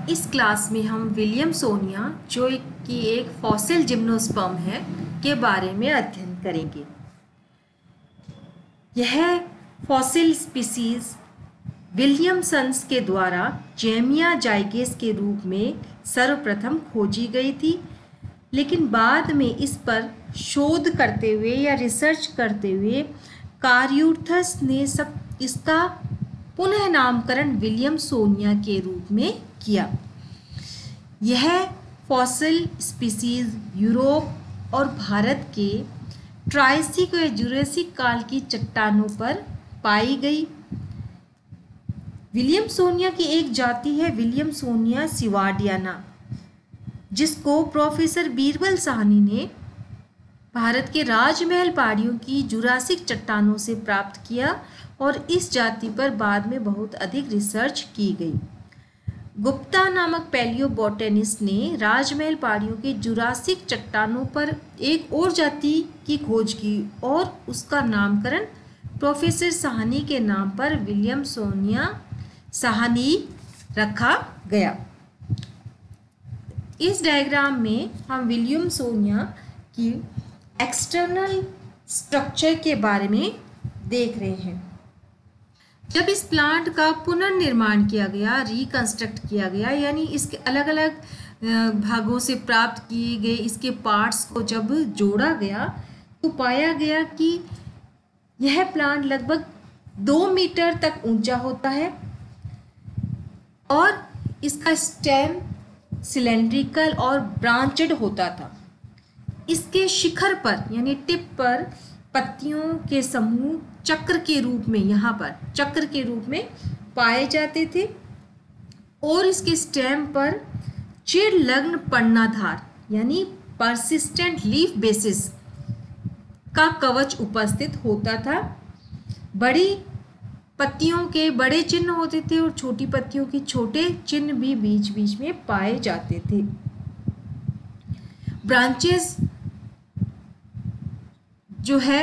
इस क्लास में हम विलियमसोनिया जो कि एक फॉसिल जिम्नोस्पर्म है के बारे में अध्ययन करेंगे। यह फॉसिल स्पीसीज विलियमसन्स के द्वारा जेमिया जाइगेस के रूप में सर्वप्रथम खोजी गई थी, लेकिन बाद में इस पर शोध करते हुए या रिसर्च करते हुए कारियूर्थस ने इसका पुनः नामकरण विलियमसोनिया के रूप में किया। यह फॉसिल स्पीसीज यूरोप और भारत के ट्राइसिक व जुरेसिक काल की चट्टानों पर पाई गई। विलियमसोनिया की एक जाति है विलियमसोनिया सिवार्डियाना, जिसको प्रोफेसर बीरबल साहनी ने भारत के राजमहल पहाड़ियों की जुरासिक चट्टानों से प्राप्त किया और इस जाति पर बाद में बहुत अधिक रिसर्च की गई। गुप्ता नामक पैलियोबोटेनिस्ट ने राजमहल पहाड़ियों के जुरासिक चट्टानों पर एक और जाति की खोज की और उसका नामकरण प्रोफेसर साहनी के नाम पर विलियमसोनिया साहनी रखा गया। इस डायग्राम में हम विलियमसोनिया की एक्सटर्नल स्ट्रक्चर के बारे में देख रहे हैं। जब इस प्लांट का पुनर्निर्माण किया गया, रिकंस्ट्रक्ट किया गया, यानी इसके अलग अलग भागों से प्राप्त किए गए इसके पार्ट्स को जब जोड़ा गया तो पाया गया कि यह प्लांट लगभग 2 मीटर तक ऊंचा होता है और इसका स्टेम सिलेंड्रिकल और ब्रांचेड होता था। इसके शिखर पर यानी टिप पर पत्तियों के समूह चक्र के रूप में यहाँ पर चक्र के रूप में पाए जाते थे और इसके स्टेम पर चिरलग्न पर्णाधार यानी परसिस्टेंट लीफ बेसिस का कवच उपस्थित होता था। बड़ी पत्तियों के बड़े चिन्ह होते थे और छोटी पत्तियों के छोटे चिन्ह भी बीच बीच में पाए जाते थे। ब्रांचेस जो है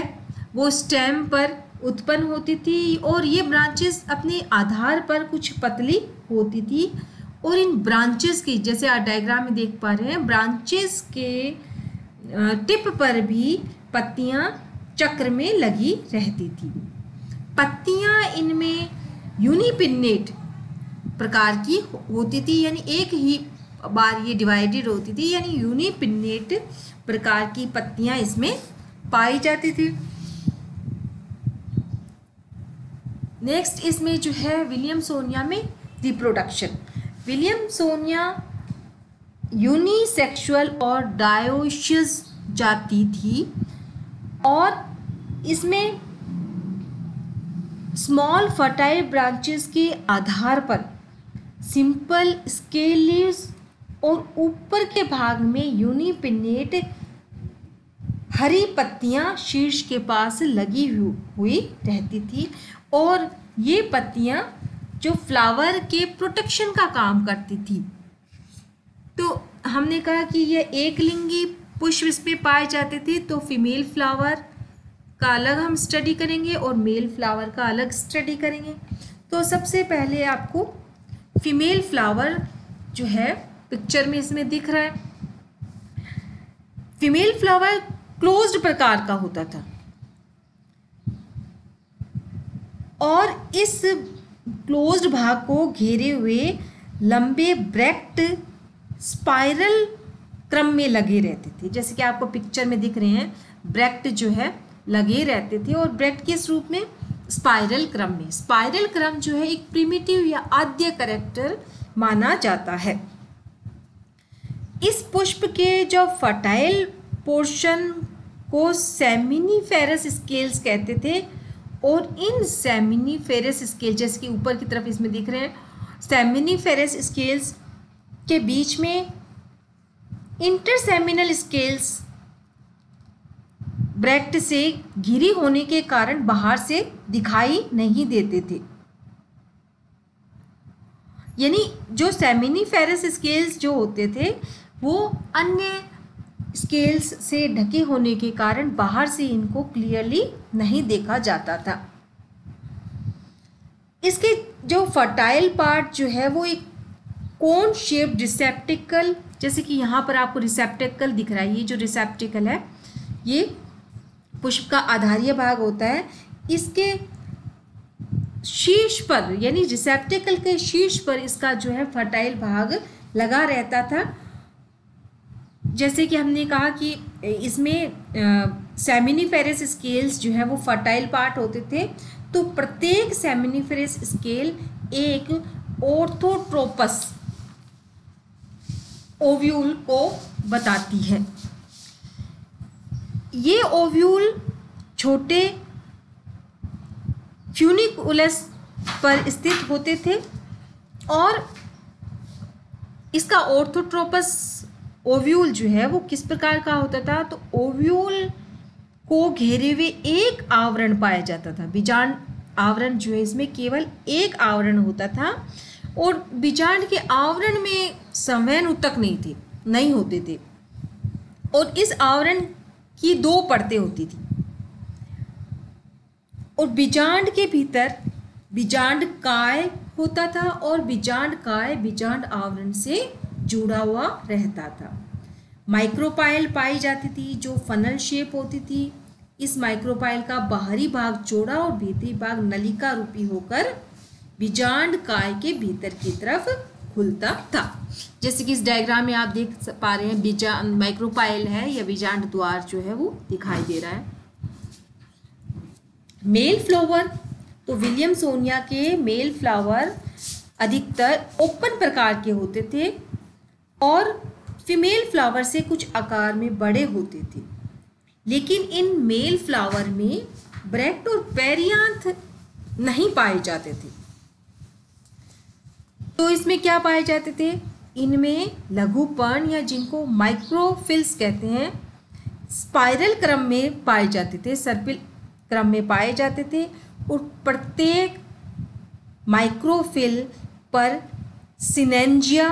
वो स्टेम पर उत्पन्न होती थी और ये ब्रांचेस अपने आधार पर कुछ पतली होती थी और इन ब्रांचेस की, जैसे आप डायग्राम में देख पा रहे हैं, ब्रांचेस के टिप पर भी पत्तियां चक्र में लगी रहती थी। पत्तियां इनमें यूनिपिन्नेट प्रकार की होती थी, यानी एक ही बार ये डिवाइडेड होती थी, यानी यूनिपिन्नेट प्रकार की पत्तियां इसमें पाई जाती थी। नेक्स्ट इसमें जो है विलियमसोनिया में रिप्रोडक्शन। विलियमसोनिया यूनिसेक्सुअल और डायोशियस जाति थी और इसमें स्मॉल फर्टाइल ब्रांचेस के आधार पर सिंपल स्केलियस और ऊपर के भाग में यूनिपिन्नेट हरी पत्तियां शीर्ष के पास लगी हुई रहती थी और ये पत्तियां जो फ्लावर के प्रोटेक्शन का काम करती थी। तो हमने कहा कि यह एक लिंगी पुष्प इसमें पाए जाते थे, तो फीमेल फ्लावर का अलग हम स्टडी करेंगे और मेल फ्लावर का अलग स्टडी करेंगे। तो सबसे पहले आपको फीमेल फ्लावर जो है पिक्चर में इसमें दिख रहा है। फीमेल फ्लावर क्लोज्ड प्रकार का होता था और इस क्लोज्ड भाग को घेरे हुए लंबे ब्रैक्ट स्पाइरल क्रम में लगे रहते थे, जैसे कि आपको पिक्चर में दिख रहे हैं। ब्रैक्ट जो है लगे रहते थे और ब्रैक्ट किस रूप में? स्पाइरल क्रम में। स्पाइरल क्रम जो है एक प्रिमिटिव या आद्य कैरेक्टर माना जाता है। इस पुष्प के जो फर्टाइल पोर्शन को सेमिनिफेरस स्केल्स कहते थे और इन सेमिनिफेरस स्केल, जैसे कि ऊपर की तरफ इसमें दिख रहे हैं, सेमिनिफेरस स्केल्स के बीच में इंटरसेमिनल स्केल्स ब्रैक्ट से घिरी होने के कारण बाहर से दिखाई नहीं देते थे। यानी जो सेमिनिफेरस स्केल्स जो होते थे वो अन्य स्केल्स से ढके होने के कारण बाहर से इनको क्लियरली नहीं देखा जाता था। इसके जो फर्टाइल पार्ट जो है वो एक कोन शेप्ड रिसेप्टिकल, जैसे कि यहाँ पर आपको रिसेप्टिकल दिख रहा है, ये जो रिसेप्टिकल है ये पुष्प का आधारीय भाग होता है। इसके शीर्ष पर यानी रिसेप्टिकल के शीर्ष पर इसका जो है फर्टाइल भाग लगा रहता था। जैसे कि हमने कहा कि इसमें सेमिनिफेरस स्केल्स जो है वो फर्टाइल पार्ट होते थे। तो प्रत्येक सेमिनिफेरस स्केल एक ऑर्थोट्रोपस ओव्यूल को बताती है। ये ओव्यूल छोटे फ्यूनिकुलस पर स्थित होते थे और इसका ऑर्थोट्रोपस ओव्यूल जो है वो किस प्रकार का होता था, तो ओव्यूल को घेरे हुए एक आवरण पाया जाता था। बीजांड आवरण जो है इसमें केवल एक आवरण होता था और बीजांड के आवरण में संवहन ऊतक नहीं होते थे और इस आवरण की 2 परतें होती थी और बीजांड के भीतर बीजांड काय होता था और बीजांड काय बीजांड आवरण से जुड़ा हुआ रहता था। माइक्रोपाइल पाई जाती थी जो फनल शेप होती थी। इस माइक्रोपाइल का बाहरी भाग चौड़ा और भीतरी भाग नलिका रूपी होकर बीजांड काय के भीतर की तरफ खुलता था। जैसे कि इस डायग्राम में आप देख पा रहे हैं बीजांड माइक्रोपाइल है या बीजांड द्वार जो है वो दिखाई दे रहा है। मेल फ्लावर, तो विलियमसोनिया के मेल फ्लावर अधिकतर ओपन प्रकार के होते थे और फीमेल फ्लावर से कुछ आकार में बड़े होते थे, लेकिन इन मेल फ्लावर में ब्रैक्ट और पेरियांथ नहीं पाए जाते थे। तो इसमें क्या पाए जाते थे, इनमें लघुपर्ण या जिनको माइक्रोफिल्स कहते हैं स्पाइरल क्रम में पाए जाते थे, सर्पिल क्रम में पाए जाते थे और प्रत्येक माइक्रोफिल पर सिनेंजिया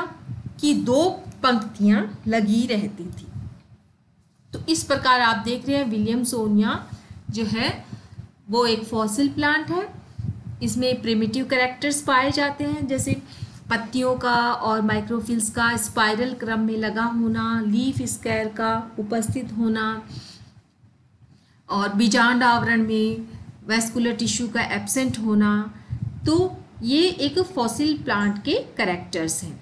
की 2 पंक्तियां लगी रहती थी। तो इस प्रकार आप देख रहे हैं विलियमसोनिया जो है वो एक फॉसिल प्लांट है। इसमें प्रिमिटिव कैरेक्टर्स पाए जाते हैं जैसे पत्तियों का और माइक्रोफिल्स का स्पाइरल क्रम में लगा होना, लीफ स्क्वायर का उपस्थित होना और बीजांड आवरण में वेस्कुलर टिश्यू का एब्सेंट होना। तो ये एक फॉसिल प्लांट के कैरेक्टर्स हैं।